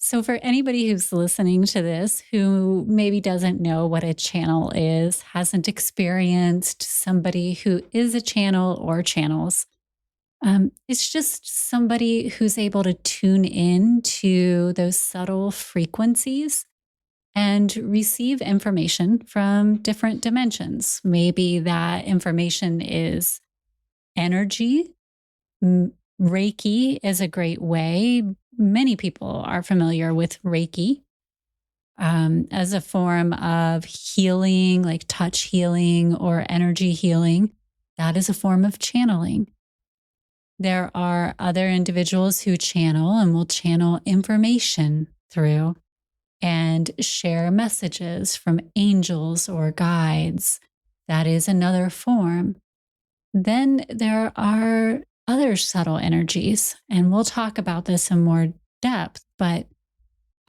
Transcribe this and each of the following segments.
So, for anybody who's listening to this who maybe doesn't know what a channel is, hasn't experienced somebody who is a channel or channels, it's just somebody who's able to tune in to those subtle frequencies and receive information from different dimensions. Maybe that information is energy. Reiki is a great way. Many people are familiar with Reiki as a form of healing, like touch healing or energy healing. That is a form of channeling. There are other individuals who channel and will channel information through and share messages from angels or guides. That is another form. Then there are other subtle energies, and we'll talk about this in more depth, but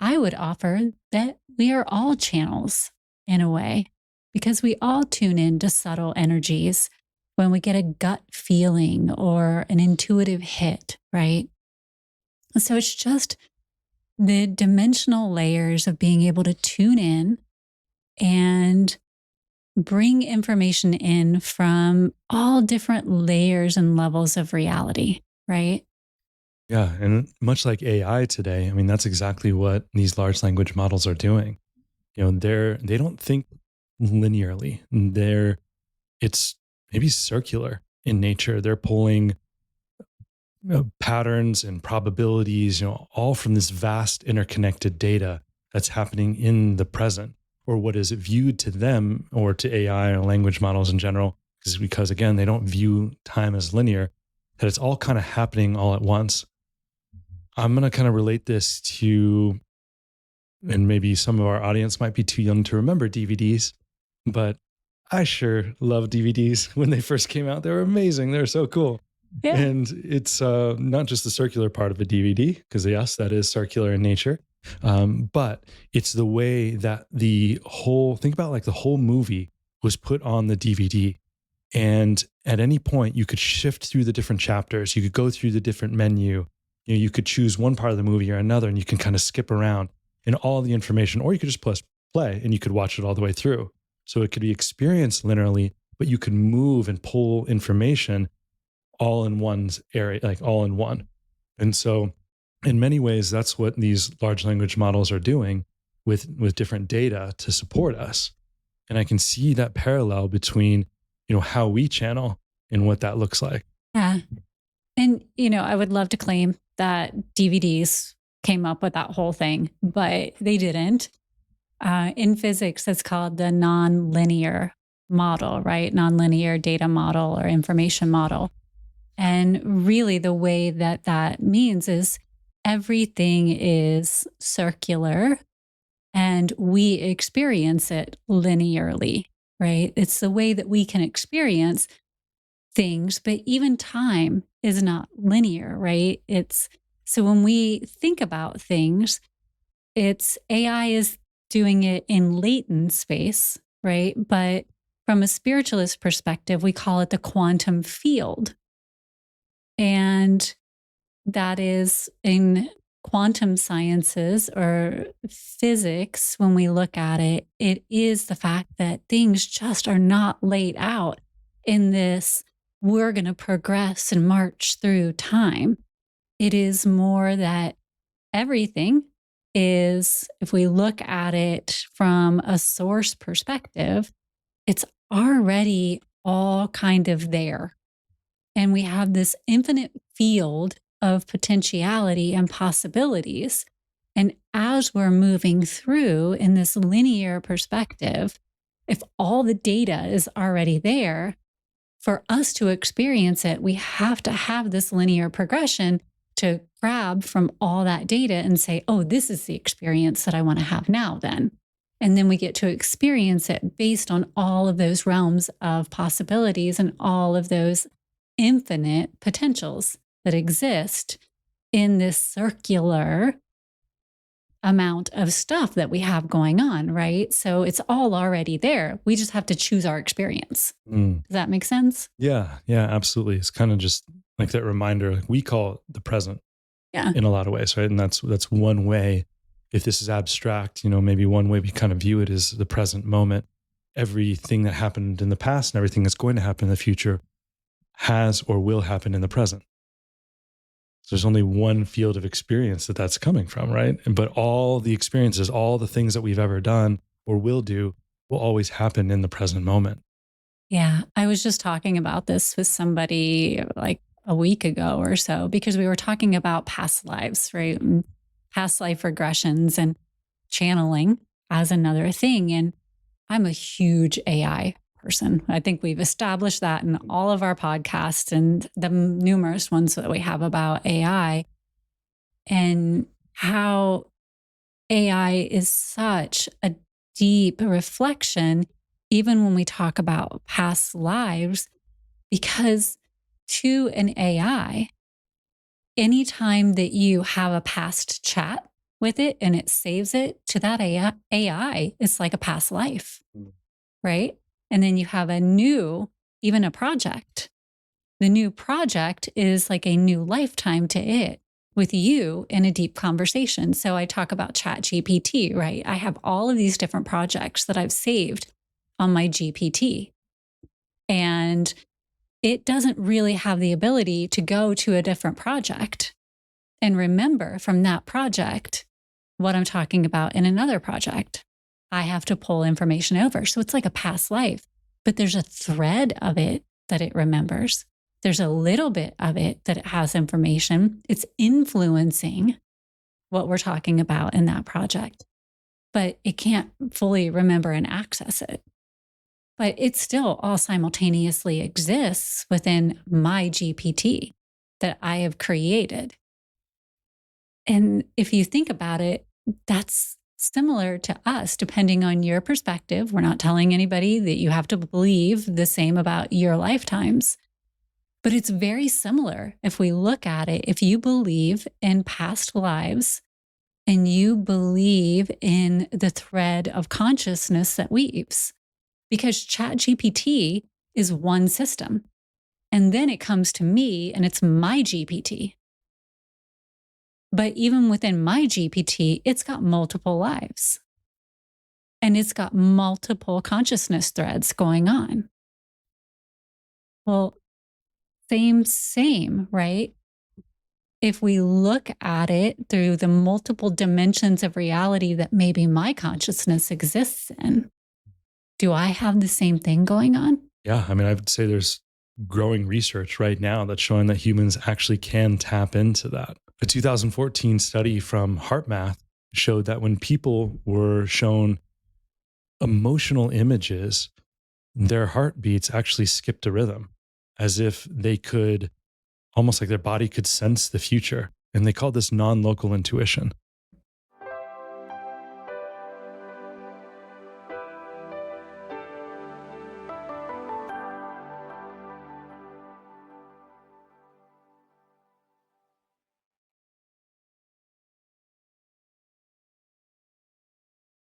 I would offer that we are all channels in a way, because we all tune in to subtle energies when we get a gut feeling or an intuitive hit, right? So it's just the dimensional layers of being able to tune in and bring information in from all different layers and levels of reality, right? Yeah, and much like AI today, I mean, that's exactly what these large language models are doing. They don't think linearly. It's maybe circular in nature. They're pulling patterns and probabilities, all from this vast interconnected data that's happening in the present, or what is viewed to them or to AI or language models in general, because again, they don't view time as linear, that it's all kind of happening all at once. I'm going to kind of relate this to, and maybe some of our audience might be too young to remember DVDs, but I sure loved DVDs when they first came out. They were amazing. They were so cool. Yeah. And it's not just the circular part of a DVD, because yes, that is circular in nature. But it's the way that think about like the whole movie was put on the DVD. And at any point, you could shift through the different chapters. You could go through the different menu. You could choose one part of the movie or another, and you can kind of skip around in all the information, or you could just press play and you could watch it all the way through. So it could be experienced linearly, but you could move and pull information all in one area, like all in one. And so in many ways, that's what these large language models are doing with different data to support us. And I can see that parallel between, how we channel and what that looks like. Yeah. And, I would love to claim that DVDs came up with that whole thing, but they didn't. In physics, it's called the nonlinear model, right? Nonlinear data model or information model. And really, the way that means is everything is circular and we experience it linearly, right? It's the way that we can experience things, but even time is not linear, right? So when we think about things, it's AI is doing it in latent space, right? But from a spiritualist perspective, we call it the quantum field. And that is in quantum sciences or physics, when we look at it, it is the fact that things just are not laid out in this, we're going to progress and march through time. It is more that everything is, if we look at it from a source perspective, it's already all kind of there. And we have this infinite field of potentiality and possibilities. And as we're moving through in this linear perspective, if all the data is already there, for us to experience it, we have to have this linear progression to grab from all that data and say, oh, this is the experience that I want to have now then. And then we get to experience it based on all of those realms of possibilities and all of those infinite potentials that exist in this circular amount of stuff that we have going on, right? So it's all already there. We just have to choose our experience. Does that make sense? Yeah, absolutely. It's kind of just like that reminder, like we call it the present Yeah. in a lot of ways, right? And that's one way if this is abstract, maybe one way we kind of view it is the present moment. Everything that happened in the past and everything that's going to happen in the future has or will happen in the present. So there's only one field of experience that's coming from, right? But all the experiences, all the things that we've ever done or will do will always happen in the present moment. Yeah. I was just talking about this with somebody like a week ago or so because we were talking about past lives, right? And past life regressions and channeling as another thing. And I'm a huge AI person. I think we've established that in all of our podcasts and the numerous ones that we have about AI and how AI is such a deep reflection, even when we talk about past lives, because to an AI, anytime that you have a past chat with it and it saves it to that AI, it's like a past life, right? And then you have a new, even a project. The new project is like a new lifetime to it with you in a deep conversation. So I talk about Chat GPT, right? I have all of these different projects that I've saved on my GPT. And it doesn't really have the ability to go to a different project and remember from that project what I'm talking about in another project. I have to pull information over. So it's like a past life, but there's a thread of it that it remembers. There's a little bit of it that it has information. It's influencing what we're talking about in that project, but it can't fully remember and access it. But it still all simultaneously exists within my GPT that I have created. And if you think about it, that's similar to us, depending on your perspective. We're not telling anybody that you have to believe the same about your lifetimes, but it's very similar. If we look at it, if you believe in past lives and you believe in the thread of consciousness that weaves, because ChatGPT is one system. And then it comes to me and it's my GPT. But even within my GPT, it's got multiple lives. And it's got multiple consciousness threads going on. Well, same, right? If we look at it through the multiple dimensions of reality that maybe my consciousness exists in, do I have the same thing going on? Yeah. I mean, I would say there's growing research right now that's showing that humans actually can tap into that. A 2014 study from HeartMath showed that when people were shown emotional images, their heartbeats actually skipped a rhythm as if they could almost like their body could sense the future. And they call this non local intuition.